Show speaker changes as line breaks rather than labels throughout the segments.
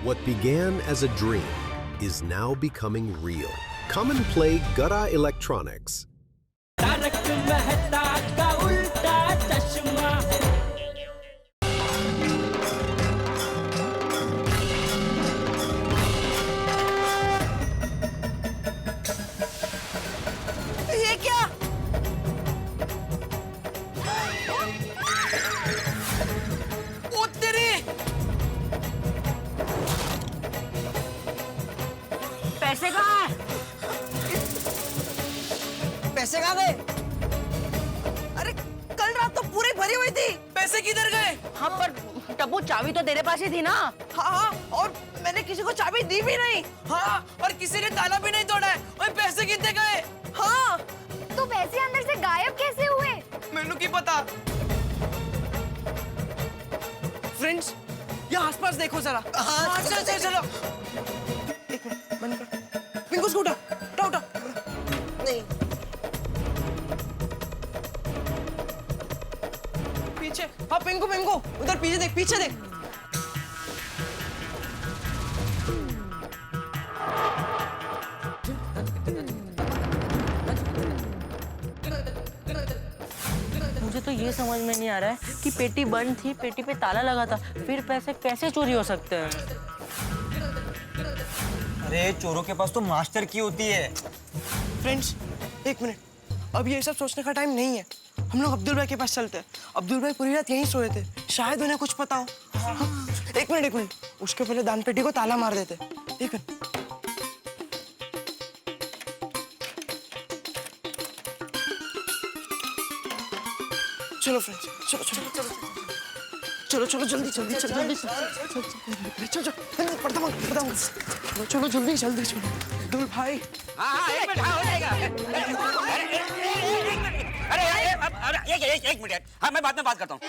What began as a dream is now becoming real. Come and play Gada Electronics.
Tarak Mehta का उल्टा चश्मा।
ये क्या? ओ तेरी!
पैसे कहाँ हैं?
पैसे कहाँ गए? अरे कल रात तो पूरी भरी हुई थी, पैसे किधर गए?
हाँ पर टप्पू चाबी तो तेरे पास ही थी ना।
हाँ, और मैंने किसी को चाबी दी भी नहीं। हाँ, और किसी ने ताला भी नहीं तोड़ा है। और पैसे कितने गए? हाँ,
तो पैसे अंदर से गायब कैसे हुए?
मैनू की पता। फ्रेंड्स, यहाँ आसपास देखो जरा। हाँ, चलो चलो चलो। एक मिनट, बंद कर। पिंकू को उठा, उठा उठा। नहीं। पीछे, हाँ पिंकू पिंकू, उधर पीछे देख, पीछे देख।
मुझे तो ये समझ में नहीं आ रहा है कि पेटी बंद थी, पेटी पे ताला लगा था, फिर पैसे कैसे चोरी हो सकते हैं?
अरे चोरों के पास तो मास्टर की होती है।
फ्रेंड्स, एक मिनट, अब ये सब सोचने का टाइम नहीं है। हम लोग अब्दुल भाई के पास चलते हैं। अब्दुल भाई पूरी रात यहीं सोए थे, शायद उन्हें कुछ पता हो। हाँ, एक मिनट, उसके पहले दान पेटी को ताला मार देते। एक मिनट। चलो फ्रेंड्स, चलो चलो चलो चलो चलो जल्दी जल्दी चलो जल्दी चलो चलो पढ़ता चलो जल्दी जल्दी चलो अब्दुल भाई।
हाँ एक मिनट हो जाएगा। अरे एक मिनट, हाँ मैं बाद में बात करता हूँ।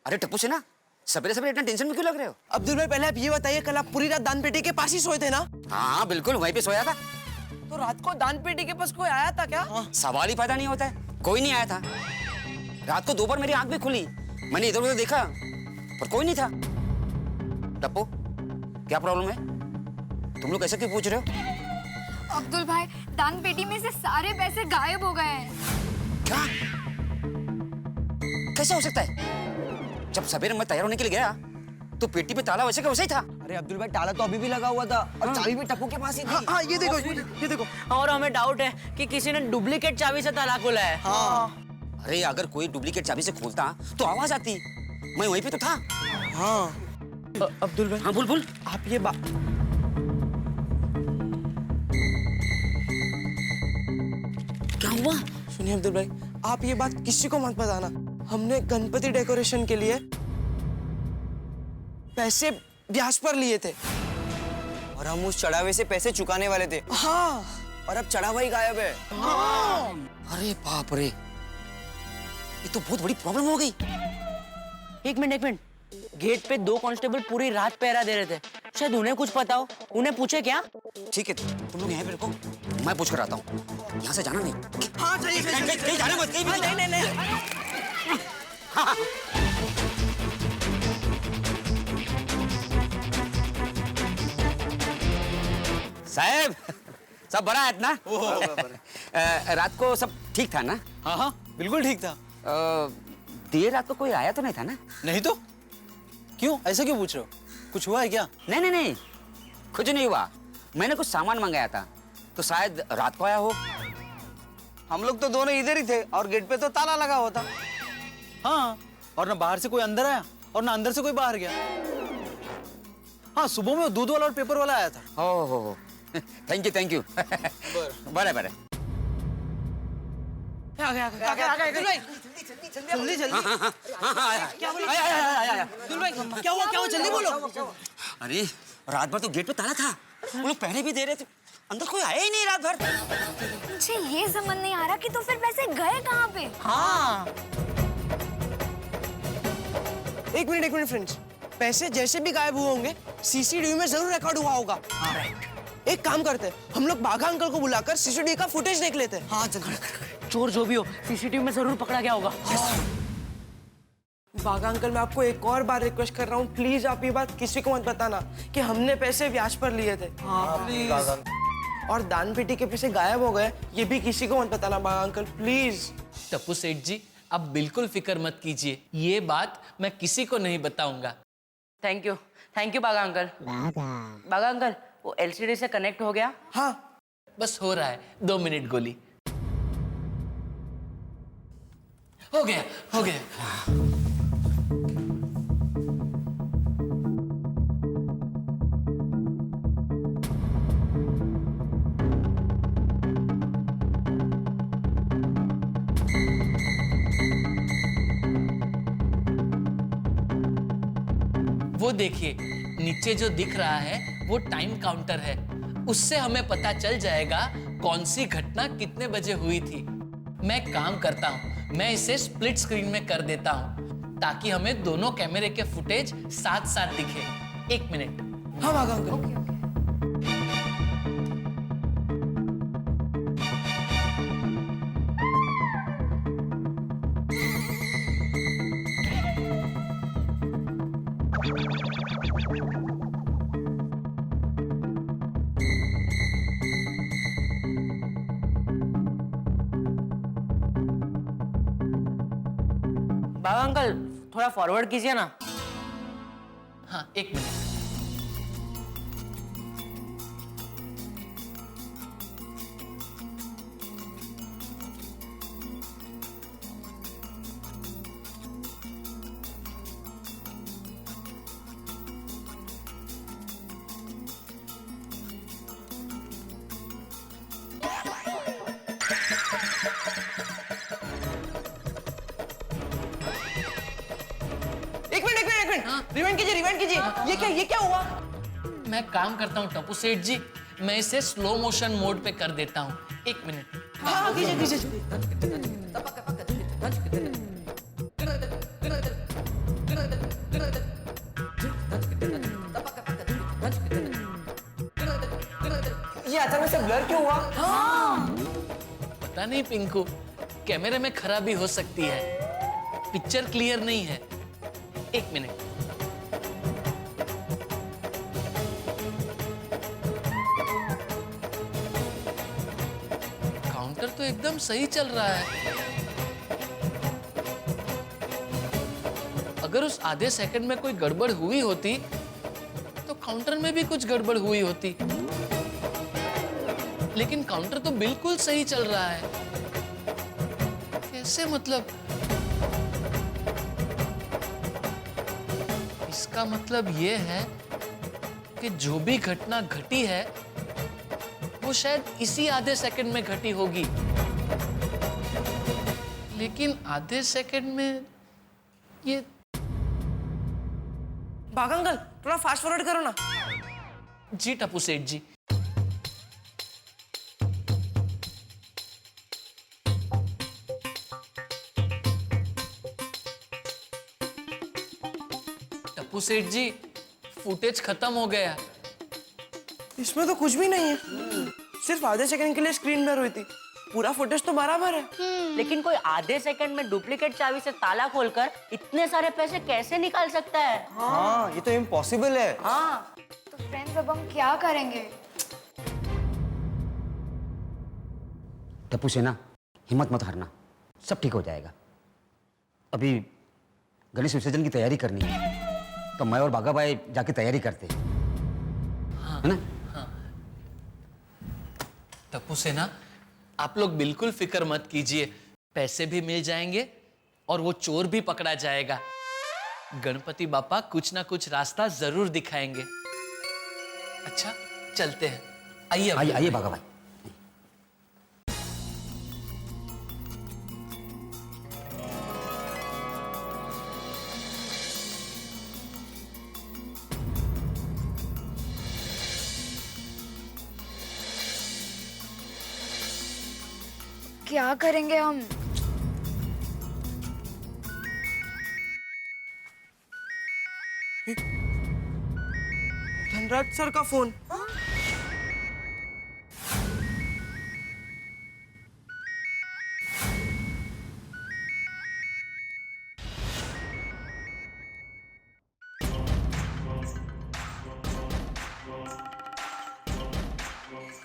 अरे टप्पू से ना सवेरे सवेरे इतना टेंशन में क्यों लग रहे हो?
अब्दुल भाई पहले आप ये बताइए, कल आप पूरी रात दान पेटी के पास ही सोए थे ना?
हाँ बिल्कुल वहीं पे सोया था।
तो रात को दान पेटी के पास कोई आया था क्या?
सवाल ही पैदा नहीं होता है, कोई नहीं आया था। रात को 2 बार मेरी आंख भी खुली, मैंने इधर उधर देखा पर कोई नहीं था। टप्पू क्या प्रॉब्लम है? तुम लोग ऐसे क्यों पूछ रहे हो?
अब्दुल भाई, दान पेटी में से सारे पैसे गायब हो गए हैं।
क्या? कैसे हो सकता है? जब सवेरे मैं तैयार होने के लिए गया तो पेटी पे ताला वैसे का वैसे ही था।
अरे अब्दुल भाई ताला तो अभी भी लगा हुआ था और चाबी भी टप्पू के पास ही थी।
हाँ ये देखो ये देखो।
और हमें डाउट है कि किसी ने डुप्लीकेट चाबी से ताला खोला है।
हाँ
अरे अगर कोई डुप्लीकेट चाबी से खोलता तो आवाज आती, मैं वहीं पे तो था।
हाँ अब्दुल भाई,
हाँ बोल
आप ये बात
क्या हुआ?
सुनिए अब्दुल भाई, आप ये बात किसी को मत बताना। हमने गणपति डेकोरेशन के लिए पैसे ब्याज पर लिए थे
और हम उस चढ़ावे से पैसे चुकाने वाले थे।
हाँ,
और अब चढ़ावा ही गायब है।
अरे बाप रे, ये तो बहुत बड़ी प्रॉब्लम हो गई।
एक मिनट, गेट पे 2 कांस्टेबल पूरी रात पहरा दे रहे थे, शायद उन्हें कुछ पता हो। उन्हें पूछे क्या?
ठीक है तुम लोग यहाँ पे रुको, मैं पूछ कर आता हूँ। यहाँ से जाना नहीं।
हाँ चलिए
कहीं जाना मत, कहीं भी
नहीं नहीं
हाँ। साहब सब बड़ा है ना? रात को सब ठीक था ना?
हाँ हाँ बिल्कुल ठीक था।
देर रात को कोई आया तो नहीं था ना?
नहीं तो क्यों, ऐसा क्यों पूछ रहे हो? कुछ हुआ है क्या?
नहीं कुछ नहीं हुआ। मैंने कुछ सामान मंगाया था तो शायद रात को आया हो।
हम लोग तो दोनों इधर ही थे और गेट पे तो ताला लगा हुआ था। हाँ, और ना बाहर से कोई अंदर आया और ना अंदर से कोई बाहर गया। हाँ, सुबह में वो दूध वाला और पेपर वाला आया था।
हो थैंक यू बड़े
आ गया अब्दुल भाई, जल्दी क्या बोलो? अब्दुल भाई क्या हुआ जल्दी बोलो।
अरे रात भर तो गेट पे ताला था, वो लोग पहरे भी दे रहे थे, अंदर कोई आया ही नहीं रात भर।
मुझे ये समझ नहीं आ रहा कि तो फिर पैसे गए कहाँ पे?
हाँ
एक मिनट फ्रेंड्स, पैसे जैसे भी गायब हुए होंगे सीसीटीवी में जरूर रिकॉर्ड हुआ होगा। एक काम करते हैं, हम लोग बाघा अंकल को बुलाकर सीसीटीवी का फुटेज देख लेते हैं। हाँ चल,
चोर जो भी हो सीसीटीवी में जरूर पकड़ा गया होगा।
बागा अंकल, मैं आपको एक और बार रिक्वेस्ट कर रहा हूँ, प्लीज आप ये बात किसी को मत बताना कि हमने पैसे ब्याज पर लिए थे। और दान पेटी के पैसे गायब हो गए, ये भी किसी को मत बताना बागा अंकल, प्लीज।
टप्पू सेठ जी, आप बिल्कुल फिक्र मत कीजिए, ये बात मैं किसी को नहीं बताऊंगा।
थैंक यू बागा अंकल। बागा अंकल, वो एलसीडी से कनेक्ट हो गया?
हाँ,
बस हो रहा है, 2 मिनट गोली। हो गया, हो गया। वो देखिए, नीचे जो दिख रहा है वो टाइम काउंटर है। उससे हमें पता चल जाएगा कौन सी घटना कितने बजे हुई थी। मैं काम करता हूँ, मैं इसे स्प्लिट स्क्रीन में कर देता हूँ ताकि हमें दोनों कैमरे के फुटेज साथ साथ दिखे। 1 मिनट।
हाँ बागा अंकल।
बागा अंकल, थोड़ा फॉरवर्ड कीजिए ना।
हाँ, 1 मिनट।
रिवाइंड कीजिए। ये क्या हुआ?
मैं काम करता हूँ टप्पू सेठ जी, मैं इसे स्लो मोशन मोड पे कर देता हूँ। 1 मिनट।
हाँ, कीजिए। ये अचानक से ब्लर क्यों हुआ?
पता नहीं पिंकू, कैमरे में खराबी हो सकती है, पिक्चर क्लियर नहीं है। 1 मिनट। काउंटर तो एकदम सही चल रहा है। अगर उस आधे सेकंड में कोई गड़बड़ हुई होती तो काउंटर में भी कुछ गड़बड़ हुई होती, लेकिन काउंटर तो बिल्कुल सही चल रहा है। कैसे मतलब? इसका मतलब ये है कि जो भी घटना घटी है वो शायद इसी आधे सेकंड में घटी होगी, लेकिन आधे सेकंड में ये।
बागा अंकल, थोड़ा फास्ट फॉरवर्ड करो ना।
जी टप्पू सेठ जी। टप्पू सेठ जी, फुटेज खत्म हो गया।
इसमें तो कुछ भी नहीं है, सिर्फ आधे सेकंड के लिए स्क्रीन ब्लर हुई थी, पूरा फुटेज तो बराबर है।
लेकिन कोई आधे सेकंड में डुप्लीकेट चाबी से ताला खोलकर इतने सारे पैसे कैसे निकाल सकता है?
हाँ, ये तो इम्पॉसिबल है।
हाँ।
तो फ्रेंड्स, अब हम क्या करेंगे?
टप्पू सेना, हिम्मत मत हारना, सब ठीक हो जाएगा। अभी गणेश विसर्जन की तैयारी करनी है, तो मैं और बागा भाई जाके तैयारी करते हैं, है ना?
टप्पू सेना, आप लोग बिल्कुल फिक्र मत कीजिए, पैसे भी मिल जाएंगे और वो चोर भी पकड़ा जाएगा। गणपति बापा कुछ ना कुछ रास्ता जरूर दिखाएंगे। अच्छा, चलते हैं। आइए
आइए बागा भाई।
क्या करेंगे हम?
धनराज सर का फोन।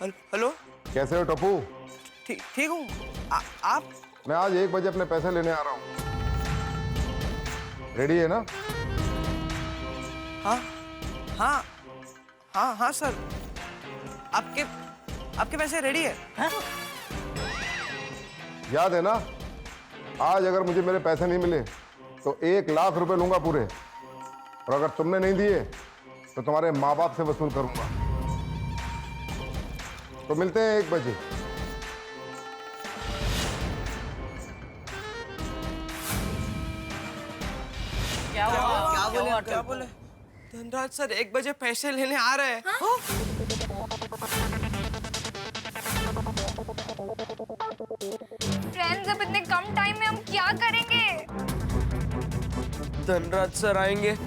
हेलो।
कैसे हो टप्पू?
ठीक हूँ। आप?
मैं आज 1 बजे अपने पैसे लेने आ रहा हूँ। रेडी है ना?
हाँ सर। आपके पैसे रेडी है?
याद है ना, आज अगर मुझे मेरे पैसे नहीं मिले तो 1 लाख रुपए लूंगा पूरे, और अगर तुमने नहीं दिए तो तुम्हारे माँ बाप से वसूल करूंगा। तो मिलते हैं 1 बजे।
क्या बोले? धनराज सर 1 बजे पैसे लेने आ रहे हैं।
फ्रेंड्स, अब इतने कम टाइम में हम क्या करेंगे?
धनराज सर आएंगे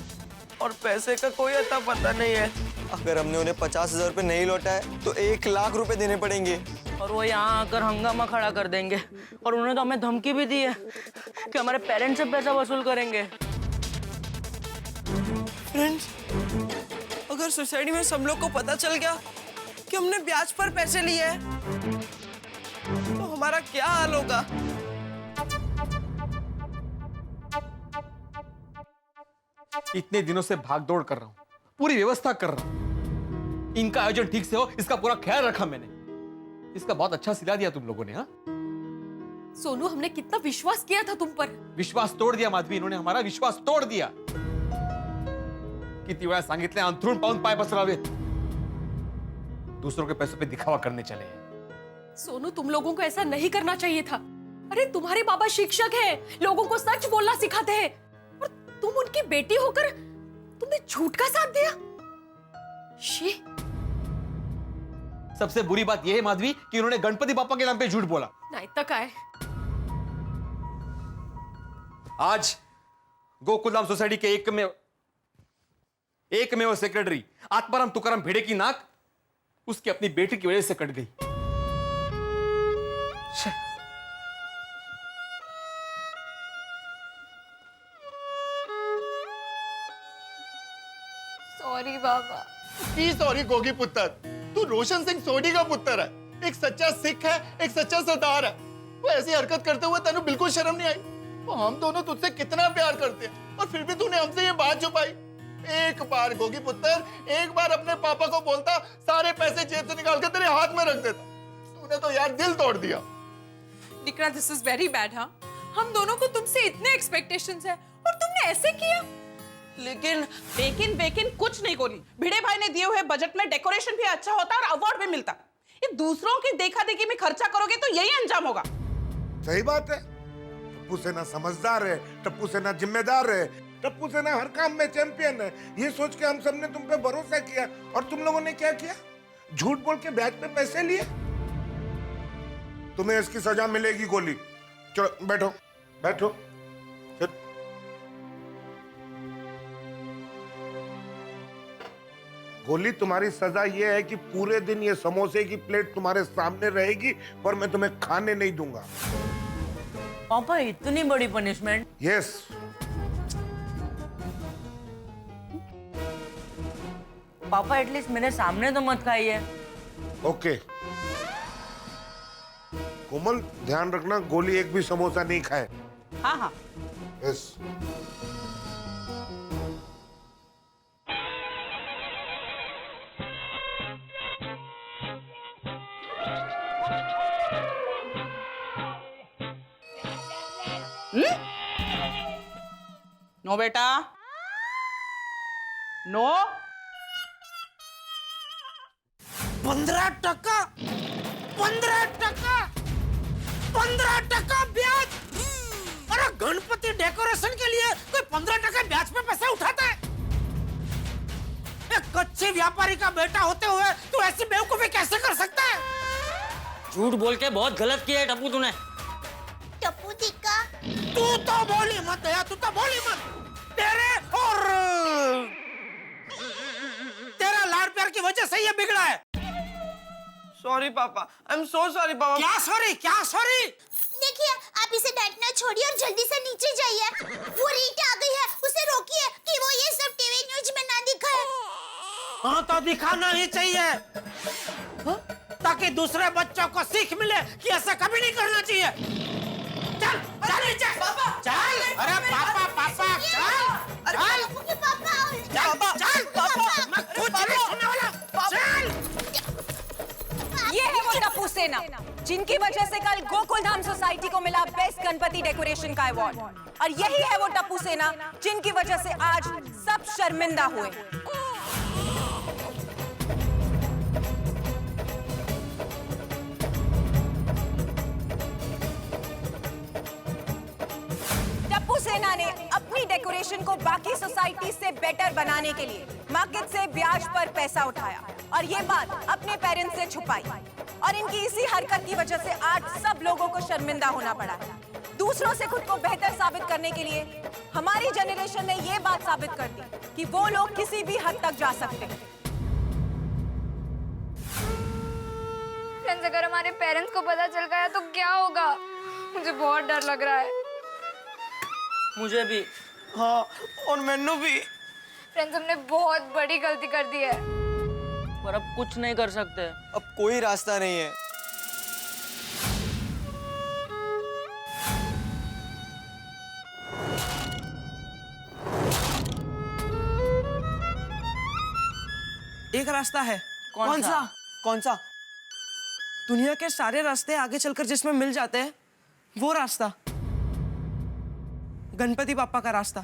और पैसे का कोई अता पता नहीं है।
अगर हमने उन्हें 50,000 रुपए नहीं लौटाए तो 1 लाख रुपए देने पड़ेंगे।
और वो यहाँ आकर हंगामा खड़ा कर देंगे, और उन्होंने तो हमें धमकी भी दी है कि हमारे पेरेंट्स से पैसा वसूल करेंगे।
फ्रेंड्स, अगर सोसाइटी में सब लोग को पता चल गया कि हमने ब्याज पर पैसे लिए हैं, तो हमारा क्या हाल होगा?
इतने दिनों से भाग दौड़ कर रहा हूँ, पूरी व्यवस्था कर रहा हूँ, इनका आयोजन ठीक से हो इसका पूरा ख्याल रखा मैंने। इसका बहुत अच्छा सिला दिया तुम लोगों ने। हाँ
सोनू, हमने कितना विश्वास किया था तुम पर।
विश्वास तोड़ दिया माधवी, इन्होंने हमारा विश्वास तोड़ दिया। किती वेळा सांगितले अंथरूण पाहून पाय पसरावे, दूसरों के पैसों पे दिखावा करने चले हैं।
सोनू, तुम लोगों को ऐसा नहीं करना चाहिए था। अरे तुम्हारे बाबा शिक्षक हैं, लोगों को सच बोलना सिखाते हैं, और तुम उनकी बेटी होकर तुमने झूठ का साथ दिया। शी।
सबसे बुरी बात यह है माधवी कि उन्होंने गणपति बापा के नाम पे झूठ बोला।
नहीं तो क्या है?
आज गोकुलधाम सोसाइटी के एकमेव सेक्रेटरी आत्माराम तुकाराम भिड़े की नाक उसकी अपनी बेटी की वजह से कट गई।
सॉरी बाबा।
सॉरी गोगी पुत्र, तू रोशन सिंह सोनी का पुत्र है, एक सच्चा सिख है, एक सच्चा सरदार है। वो ऐसी हरकत करते हुए तेनू बिल्कुल शर्म नहीं आई? तो हम दोनों तुझसे कितना प्यार करते हैं, और फिर भी तूने हमसे ये बात छुपाई। एक बार गोगी पुत्र, एक बार अपने पापा को बोलता, सारे पैसे जेब से निकाल कर तेरे हाथ में रख देता। तूने तो यार दिल तोड़ दिया।
निकरा, दिस इज वेरी बैड। हाँ, हम दोनों को तुमसे इतने एक्सपेक्टेशंस है और तुमने ऐसे किया।
लेकिन कुछ नहीं कोनी। भिड़े भाई ने दिए हुए बजट में डेकोरेशन भी अच्छा होता और अवार्ड भी मिलता। ये दूसरों की देखा देखी में खर्चा करोगे तो यही अंजाम होगा।
सही बात है। टप्पू सेना समझदार है, टप्पू सेना जिम्मेदार है, टप्पू सेना हर काम में चैंपियन है। ये सोच के हम सबने तुम पे भरोसा किया, और तुम लोगों ने क्या किया? झूठ बोल के ब्याज पे पैसे लिए। तुम्हें इसकी सजा मिलेगी गोली। चलो बैठो बैठो। गोली, तुम्हारी सजा ये है कि पूरे दिन ये समोसे की प्लेट तुम्हारे सामने रहेगी, पर मैं तुम्हें खाने नहीं दूंगा।
पापा, इतनी बड़ी पनिशमेंट?
यस।
पापा, एटलीस्ट मेरे सामने तो मत खाइए।
ओके कोमल, ध्यान रखना गोली एक भी समोसा नहीं खाए।
हाँ हाँ।
यस।
नो बेटा, नो।
15% 15% ब्याज। अरे गणपति डेकोरेशन के लिए कोई 15% ब्याज पे पैसे उठाता है? एक कच्चे व्यापारी का बेटा होते हुए तू ऐसी बेवकूफी कैसे कर सकता है?
झूठ बोल के बहुत गलत किया है टप्पू तूने।
टप्पू दिक्का,
तू तो बोली मत यार, तू तो बोली मत। तेरे और तेरा लाड़ प्यार की वजह से ये बिगड़ा है। सॉरी पापा, आई एम सो सॉरी पापा। क्या सॉरी, क्या सॉरी?
देखिए, आप इसे डांटना छोड़िए और जल्दी से नीचे जाइए। वो रीटा आ गई है, उसे रोकिए कि वो ये सब टीवी न्यूज में ना दिखाए।
हाँ तो दिखाना ही चाहिए।
ताकि दूसरे बच्चों को सीख मिले कि ऐसा कभी नहीं करना चाहिए। चल चल नीचे चल। अरे पापा पापा चल चल चल पापा मैं कुछ नहीं सुनने वाला। चल।
ये है वो टप्पू सेना जिनकी वजह से कल गोकुल धाम सोसाइटी को मिला बेस्ट गणपति डेकोरेशन का अवार्ड, और यही है वो टप्पू सेना जिनकी वजह से आज सब शर्मिंदा हुए। टप्पू सेना ने अपनी डेकोरेशन को बाकी सोसाइटी से बेटर बनाने के लिए मार्केट से ब्याज पर पैसा उठाया और ये बात अपने पेरेंट्स से छुपाई, और इनकी इसी हरकत की वजह से आज सब लोगों को शर्मिंदा होना पड़ा है। दूसरों से खुद को बेहतर साबित करने के लिए हमारी जनरेशन ने ये बात साबित कर दी कि वो लोग किसी भी हद तक जा सकते हैं।
फ्रेंड्स, अगर हमारे पेरेंट्स को पता चल गया तो क्या होगा? मुझे बहुत डर लग रहा है।
मुझे भी।
हाँ, और मैंने भी।
फ्रेंड्स, हमने बहुत बड़ी गलती कर दी है,
पर अब कुछ नहीं कर सकते।
अब कोई रास्ता नहीं है।
एक रास्ता है।
कौन सा?
कौन सा? दुनिया के सारे रास्ते आगे चलकर जिसमें मिल जाते हैं, वो रास्ता गणपति बाप्पा का रास्ता।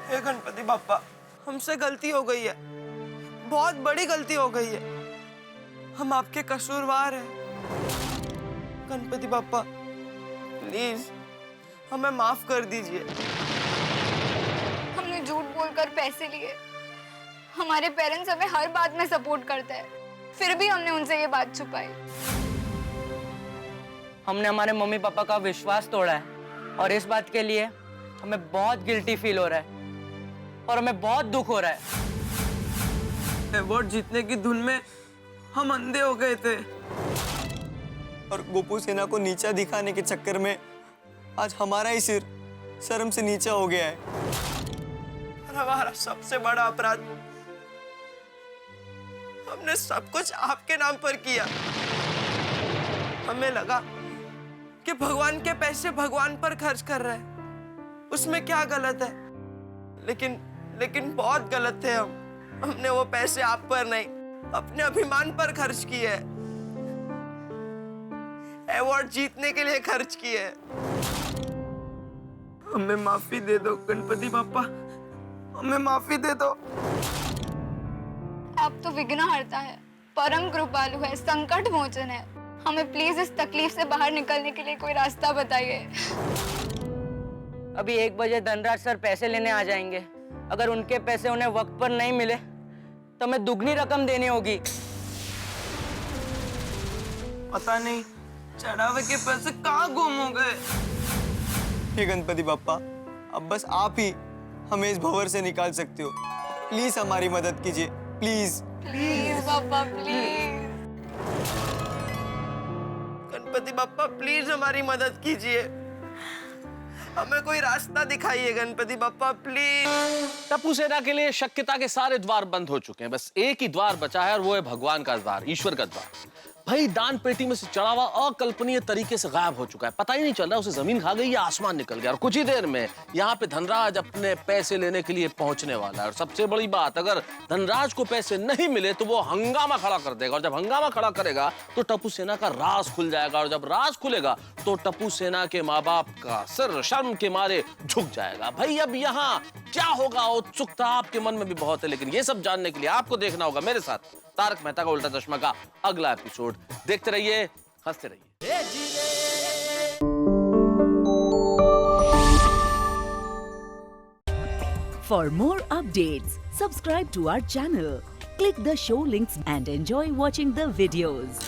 हे गणपति बाप्पा, हमसे गलती हो गई है, बहुत बड़ी गलती हो गई है, हम आपके कसूरवार हैं। गणपति बाप्पा प्लीज हमें माफ कर दीजिए।
हमने झूठ बोलकर पैसे लिए। हमारे पेरेंट्स हमें हर बात में सपोर्ट करते हैं, फिर भी हमने उनसे ये बात छुपाई।
हमने हमारे मम्मी पापा का विश्वास तोड़ा है और इस बात के लिए हमें बहुत गिल्टी फील हो रहा है और हमें बहुत दुख हो रहा है।
अवार्ड जीतने की धुन में हम अंधे हो गए थे
और गोपू सेना को नीचा दिखाने के चक्कर में आज हमारा ही सिर शर्म से नीचा हो गया है।
और हमारा सबसे बड़ा अपराध, हमने सब कुछ आपके नाम पर किया। हमें लगा कि भगवान के पैसे भगवान पर खर्च कर रहे हैं, उसमें क्या गलत है, लेकिन बहुत गलत थे हम। हमने वो पैसे आप पर नहीं, अपने अभिमान पर खर्च किए, अवार्ड जीतने के लिए खर्च किए। हमें माफी दे दो गणपति बाप्पा, हमें माफी दे दो।
आप तो विघ्नहर्ता है, परम कृपालु है, संकट मोचन है। हमें प्लीज इस तकलीफ से बाहर निकलने के लिए कोई रास्ता बताइए।
अभी 1 बजे धनराज सर पैसे लेने आ जाएंगे। अगर उनके पैसे उन्हें वक्त पर नहीं मिले तो हमें दुगनी रकम देनी होगी।
पता नहीं चढ़ावे के पैसे कहाँ गुम हो गए।
हे गणपति बाप्पा, अब बस आप ही हमें इस भंवर से निकाल सकते हो। प्लीज हमारी मदद कीजिए, please
please Bappa please.
Ganpati Bappa please हमारी मदद कीजिए, हमें कोई रास्ता दिखाइए गणपति बाप्पा प्लीज।
टप्पू सेना के लिए शक्यता के सारे द्वार बंद हो चुके हैं, बस एक ही द्वार बचा है और वो है भगवान का द्वार, ईश्वर का द्वार। भाई दान पेटी में से चढ़ावा अकल्पनीय तरीके से गायब हो चुका है, पता ही नहीं चल रहा उसे जमीन खा गई या आसमान निकल गया, और कुछ ही देर में यहाँ पे धनराज अपने पैसे लेने के लिए पहुंचने वाला है। और सबसे बड़ी बात, अगर धनराज को पैसे नहीं मिले तो वो हंगामा खड़ा कर देगा, और जब हंगामा खड़ा करेगा तो टप्पू सेना का राज खुल जाएगा, और जब राज खुलेगा तो टप्पू सेना के माँ बाप का सिर शर्म के मारे झुक जाएगा। भाई अब यहाँ क्या होगा, उत्सुकता आपके मन में भी बहुत है, लेकिन ये सब जानने के लिए आपको देखना होगा मेरे साथ तारक मेहता का उल्टा चश्मा का अगला एपिसोड। देखते रहिए, हंसते रहिए।
For more updates, subscribe to our channel, click the show links and enjoy watching the videos.